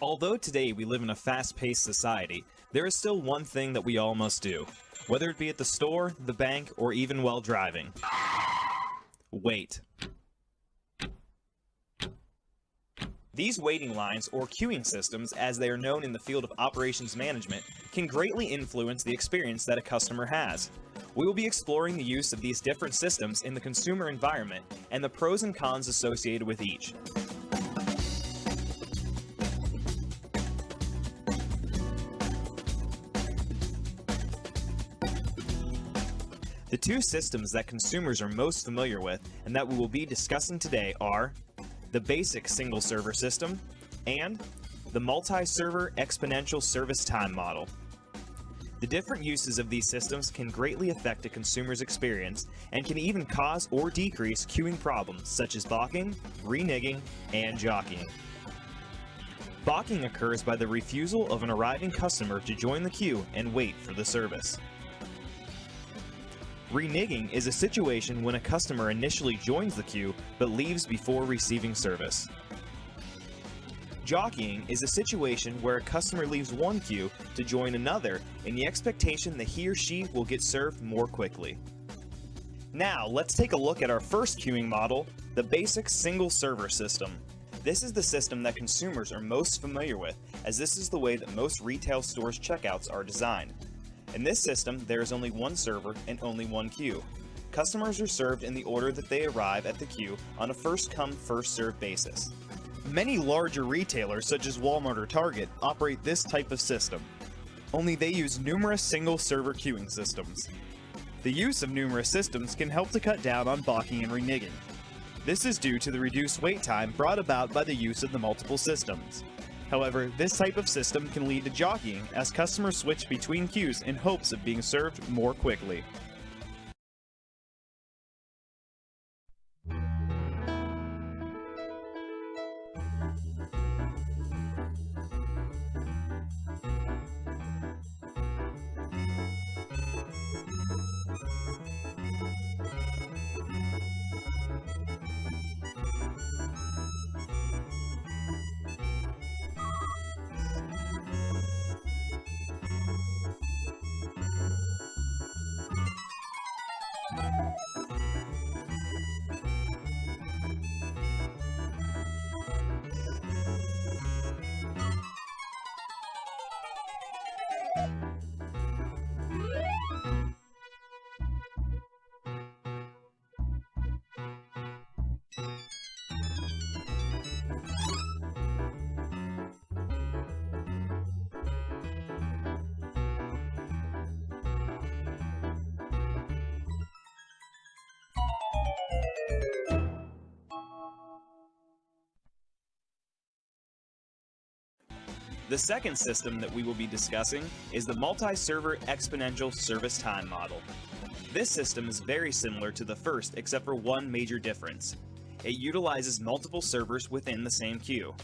Although today we live in a fast-paced society, there is still one thing that we all must do, whether it be at the store, the bank, or even while driving. Wait. These waiting lines, or queuing systems as they are known in the field of operations management, can greatly influence the experience that a customer has. We will be exploring the use of these different systems in the consumer environment and the pros and cons associated with each. The two systems that consumers are most familiar with and that we will be discussing today are the basic single server system and the multi-server exponential service time model. The different uses of these systems can greatly affect a consumer's experience and can even cause or decrease queuing problems such as balking, reneging, and jockeying. Balking occurs by the refusal of an arriving customer to join the queue and wait for the service. Reneging is a situation when a customer initially joins the queue but leaves before receiving service. Jockeying is a situation where a customer leaves one queue to join another in the expectation that he or she will get served more quickly. Now, let's take a look at our first queuing model, the basic single server system. This is the system that consumers are most familiar with, as this is the way that most retail stores' checkouts are designed. In this system, there is only one server and only one queue. Customers are served in the order that they arrive at the queue on a first-come, first-served basis. Many larger retailers, such as Walmart or Target, operate this type of system, only they use numerous single-server queuing systems. The use of numerous systems can help to cut down on balking and reneging. This is due to the reduced wait time brought about by the use of the multiple systems. However, this type of system can lead to jockeying as customers switch between queues in hopes of being served more quickly. The second system that we will be discussing is the multi-server exponential service time model. This system is very similar to the first except for one major difference. It utilizes multiple servers within the same queue.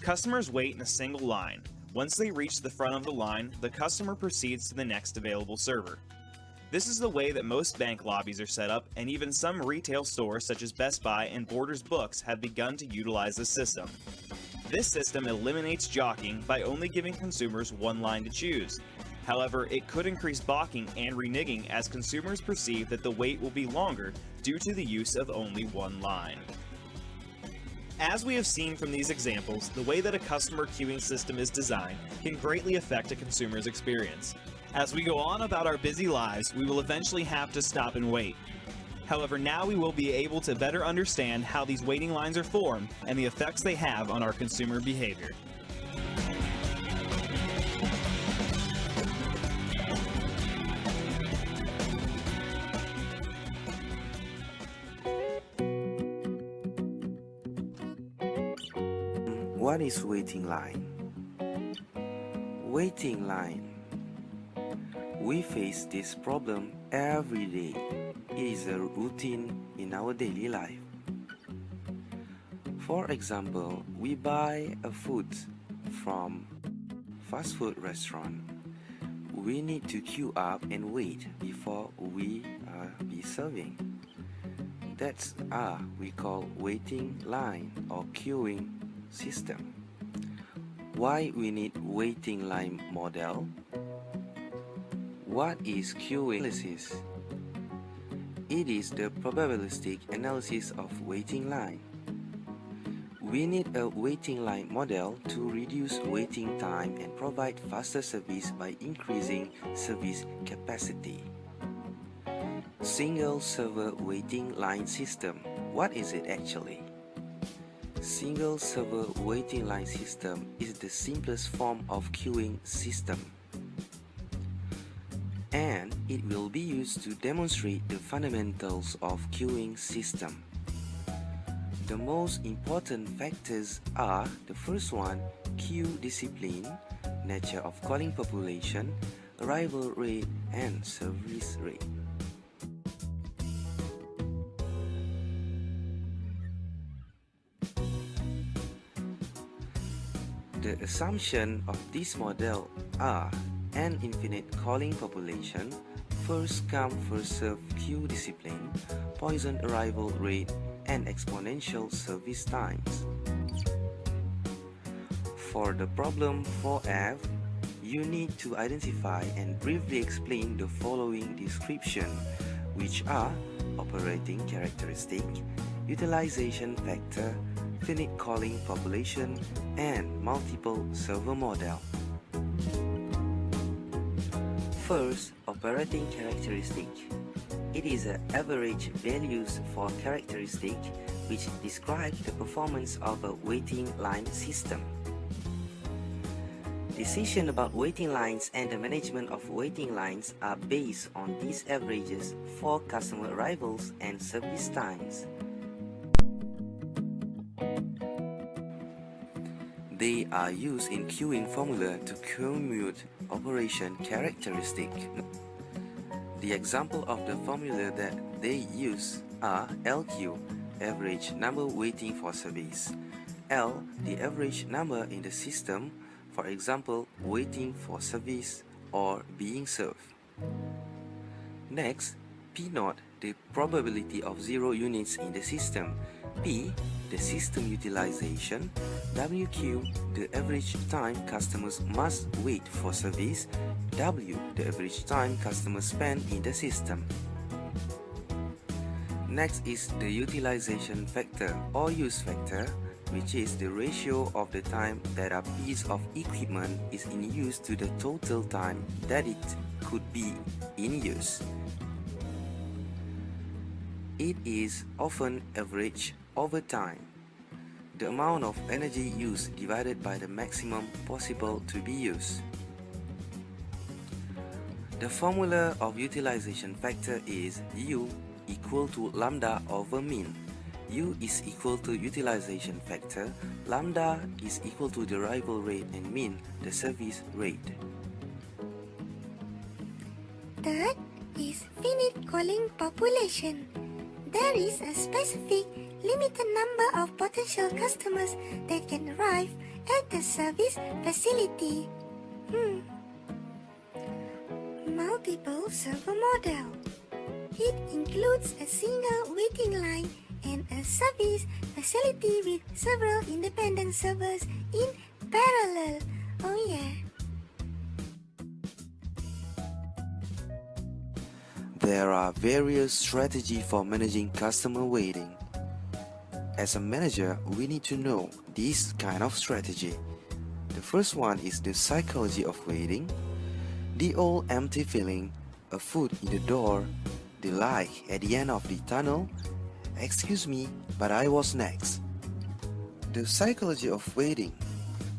Customers wait in a single line. Once they reach the front of the line, the customer proceeds to the next available server. This is the way that most bank lobbies are set up, and even some retail stores such as Best Buy and Borders Books have begun to utilize this system. This system eliminates jockeying by only giving consumers one line to choose. However, it could increase balking and reneging as consumers perceive that the wait will be longer due to the use of only one line. As we have seen from these examples, the way that a customer queuing system is designed can greatly affect a consumer's experience. As we go on about our busy lives, we will eventually have to stop and wait. However, now we will be able to better understand how these waiting lines are formed and the effects they have on our consumer behavior. What is waiting line? Waiting line. We face this problem every day. It is a routine in our daily life. For example, we buy a food from fast food restaurant. We need to queue up and wait before we be serving. That's we call waiting line or queuing system. Why we need waiting line model? What is queuing analysis? It is the probabilistic analysis of waiting line. We need a waiting line model to reduce waiting time and provide faster service by increasing service capacity. Single server waiting line system. What is it actually? Single server waiting line system is the simplest form of queuing system, and it will be used to demonstrate the fundamentals of queuing system. The most important factors are the first one, queue discipline, nature of calling population, arrival rate, and service rate. The assumption of this model are an infinite calling population, first come first serve queue discipline, Poisson arrival rate, and exponential service times. For the problem 4F, you need to identify and briefly explain the following description, which are operating characteristic, utilization factor, finite calling population, and multiple server model. First, operating characteristic. It is an average values for characteristic which describe the performance of a waiting line system. Decisions about waiting lines and the management of waiting lines are based on these averages for customer arrivals and service times. They are used in queuing formula to commute operation characteristic. The example of the formula that they use are LQ, average number waiting for service, L, the average number in the system, for example, waiting for service or being served. Next, P0, the probability of 0 units in the system, P, the system utilization, WQ, the average time customers must wait for service, W, the average time customers spend in the system. Next is the utilization factor or use factor, which is the ratio of the time that a piece of equipment is in use to the total time that it could be in use. It is often averaged over time, the amount of energy used divided by the maximum possible to be used. The formula of utilization factor is U equal to lambda over mean. U is equal to utilization factor, lambda is equal to the arrival rate, and mean the service rate. Third is finite calling population. There is a specific limited number of potential customers that can arrive at the service facility. Multiple server model. It includes a single waiting line and a service facility with several independent servers in parallel. Oh yeah. There are various strategies for managing customer waiting. As a manager, we need to know this kind of strategy. The first one is the psychology of waiting. The old empty feeling, a foot in the door, the light at the end of the tunnel. Excuse me, but I was next. The psychology of waiting.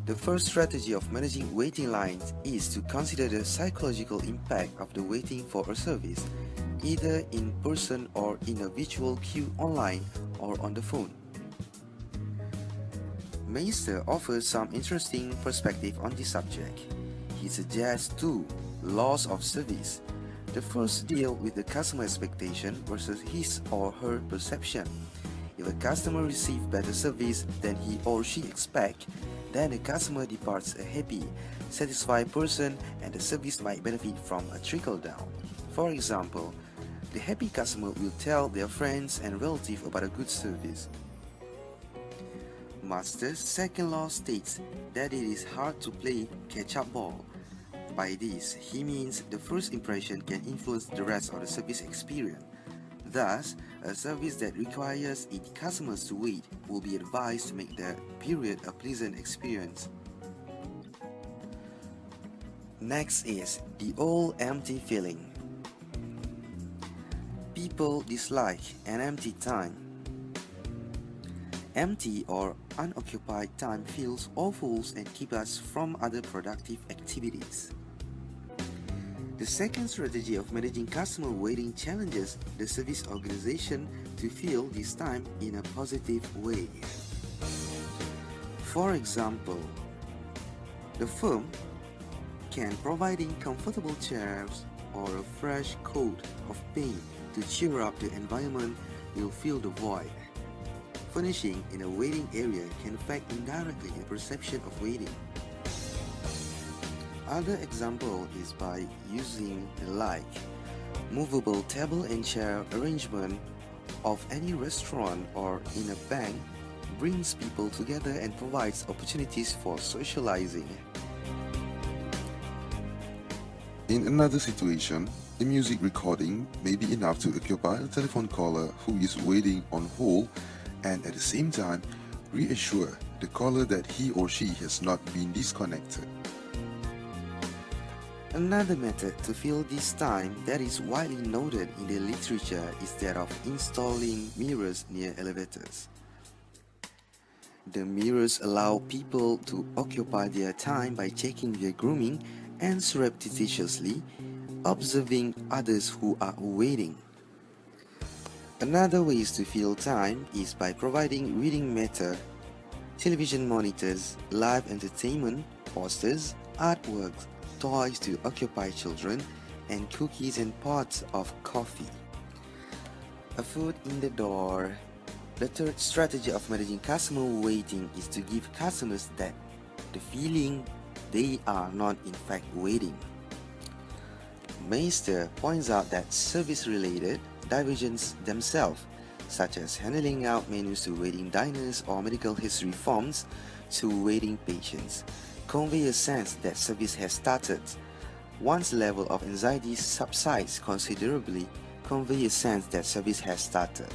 The first strategy of managing waiting lines is to consider the psychological impact of the waiting for a service, either in person or in a virtual queue online or on the phone. Meister offers some interesting perspective on this subject. He suggests two laws of service. The first deal with the customer expectation versus his or her perception. If a customer receives better service than he or she expects, then the customer departs a happy, satisfied person, and the service might benefit from a trickle down. For example, the happy customer will tell their friends and relatives about a good service. master's second law states that it is hard to play catch-up ball. By this, he means the first impression can influence the rest of the service experience. Thus, a service that requires its customers to wait will be advised to make the period a pleasant experience. Next is the old empty feeling. People dislike an empty time. Empty or unoccupied time feels awful and keeps us from other productive activities. The second strategy of managing customer waiting challenges the service organization to fill this time in a positive way. For example, the firm can providing comfortable chairs or a fresh coat of paint to cheer up the environment will fill the void. Furnishing in a waiting area can affect indirectly the perception of waiting. Other example is by using like movable table and chair arrangement of any restaurant or in a bank brings people together and provides opportunities for socializing. In another situation, a music recording may be enough to occupy a telephone caller who is waiting on hold and at the same time reassure the caller that he or she has not been disconnected. Another method to fill this time that is widely noted in the literature is that of installing mirrors near elevators. The mirrors allow people to occupy their time by checking their grooming and surreptitiously observing others who are waiting. Another way to fill time is by providing reading matter, television monitors, live entertainment, posters, artworks, toys to occupy children, and cookies and pots of coffee. A foot in the door. The third strategy of managing customer waiting is to give customers that the feeling they are not in fact waiting. Meister points out that service-related diversions themselves, such as handing out menus to waiting diners or medical history forms to waiting patients, convey a sense that service has started. Once the level of anxiety subsides considerably, convey a sense that service has started.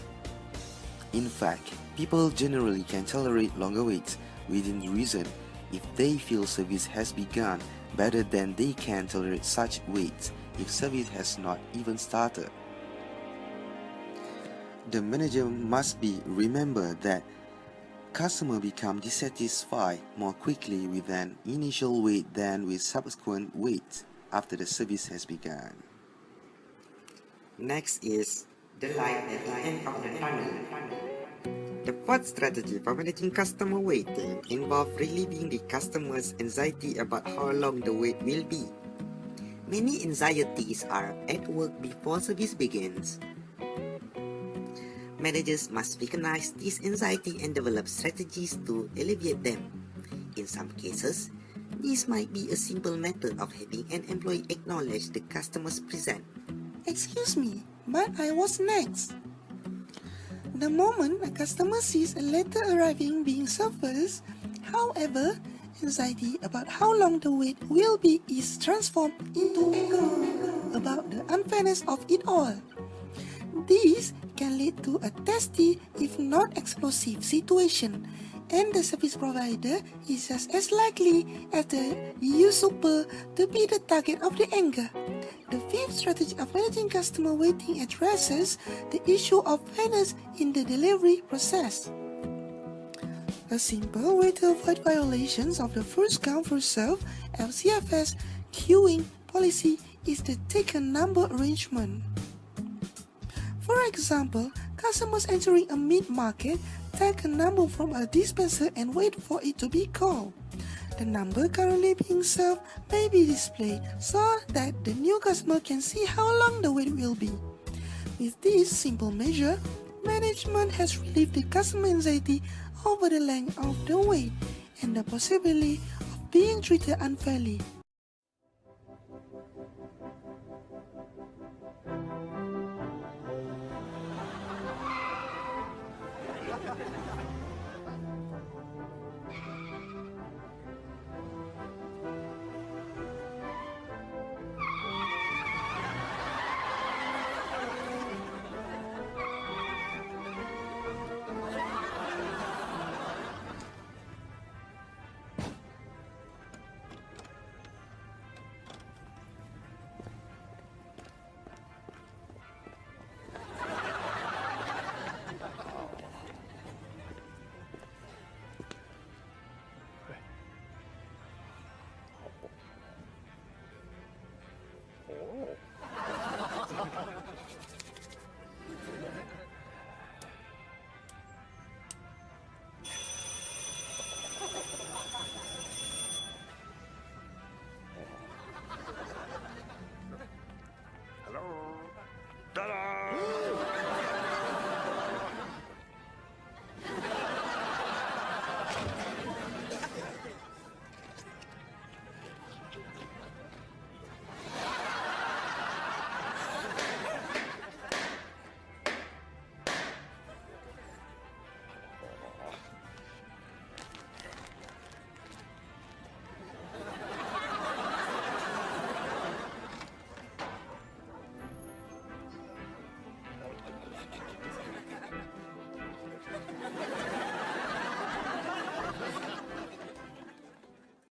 In fact, people generally can tolerate longer waits within reason if they feel service has begun better than they can tolerate such waits if service has not even started. The manager must be remember that customers become dissatisfied more quickly with an initial wait than with subsequent waits after the service has begun. Next is the light at the end of the tunnel. The fourth strategy for managing customer waiting involves relieving the customer's anxiety about how long the wait will be. Many anxieties are at work before service begins. Managers must recognize this anxiety and develop strategies to alleviate them. In some cases, this might be a simple method of having an employee acknowledge the customer's presence. Excuse me, but I was next. The moment a customer sees a letter arriving being served first, however, anxiety about how long the wait will be is transformed into anger about the unfairness of it all. This can lead to a testy, if not explosive, situation, and the service provider is just as likely as the usurper to be the target of the anger. The fifth strategy of managing customer waiting addresses the issue of fairness in the delivery process. A simple way to avoid violations of the first come first serve (FCFS) queuing policy is the taken number arrangement. For example, customers entering a meat market take a number from a dispenser and wait for it to be called. The number currently being served may be displayed so that the new customer can see how long the wait will be. With this simple measure, management has relieved the customer anxiety over the length of the wait and the possibility of being treated unfairly.